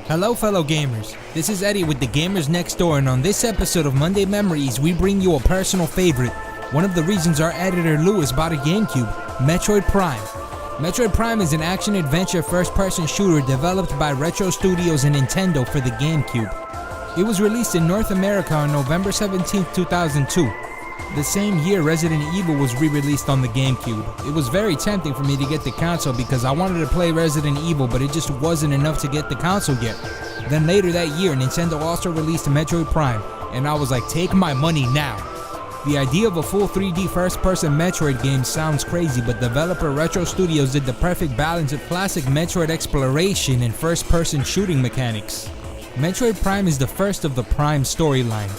Hello fellow gamers, this is Eddie with the Gamers Next Door, and on this episode of Monday Memories we bring you a personal favorite, one of the reasons our editor Lewis bought a GameCube, Metroid Prime. Metroid Prime is an action-adventure first-person shooter developed by Retro Studios and Nintendo for the GameCube. It was released in North America on November 17, 2002. The same year Resident Evil was re-released on the GameCube. It was very tempting for me to get the console because I wanted to play Resident Evil, but it just wasn't enough to get the console yet. Then later that year, Nintendo also released Metroid Prime, and I was like, take my money now. The idea of a full 3D first-person Metroid game sounds crazy, but developer Retro Studios did the perfect balance of classic Metroid exploration and first-person shooting mechanics. Metroid Prime is the first of the Prime storyline.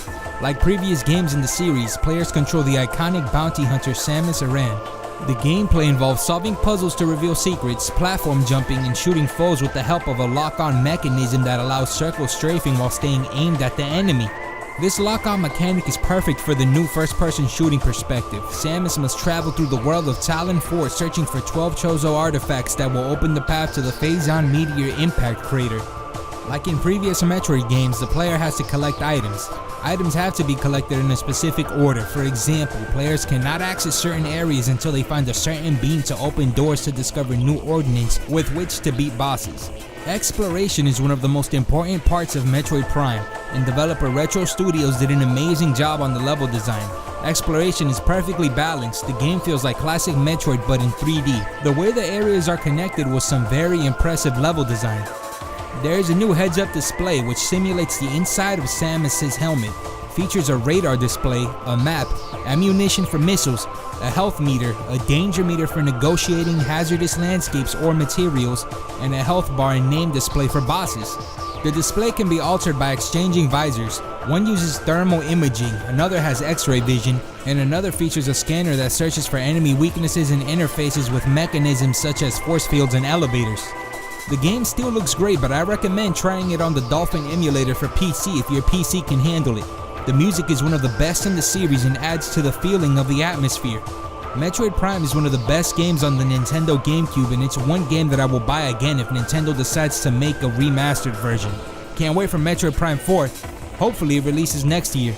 Like previous games in the series, players control the iconic bounty hunter Samus Aran. The gameplay involves solving puzzles to reveal secrets, platform jumping, and shooting foes with the help of a lock-on mechanism that allows circle strafing while staying aimed at the enemy. This lock-on mechanic is perfect for the new first-person shooting perspective. Samus must travel through the world of Talon 4 searching for 12 Chozo artifacts that will open the path to the Phazon Meteor Impact Crater. Like in previous Metroid games, the player has to collect items. Items have to be collected in a specific order. For example, players cannot access certain areas until they find a certain beam to open doors to discover new ordnance with which to beat bosses. Exploration is one of the most important parts of Metroid Prime, and developer Retro Studios did an amazing job on the level design. Exploration is perfectly balanced. The game feels like classic Metroid but in 3D. The way the areas are connected was some very impressive level design. There is a new heads-up display which simulates the inside of Samus's helmet. Features a radar display, a map, ammunition for missiles, a health meter, a danger meter for negotiating hazardous landscapes or materials, and a health bar and name display for bosses. The display can be altered by exchanging visors. One uses thermal imaging, another has X-ray vision, and another features a scanner that searches for enemy weaknesses and interfaces with mechanisms such as force fields and elevators. The game still looks great, but I recommend trying it on the Dolphin emulator for PC if your PC can handle it. The music is one of the best in the series and adds to the feeling of the atmosphere. Metroid Prime is one of the best games on the Nintendo GameCube, and it's one game that I will buy again if Nintendo decides to make a remastered version. Can't wait for Metroid Prime 4. Hopefully it releases next year.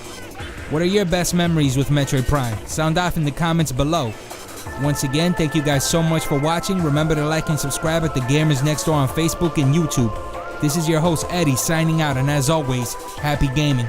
What are your best memories with Metroid Prime? Sound off in the comments below. Once again, thank you guys so much for watching. Remember to like and subscribe at the Gamers Next Door on Facebook and YouTube. This is your host Eddie signing out, and as always, happy gaming.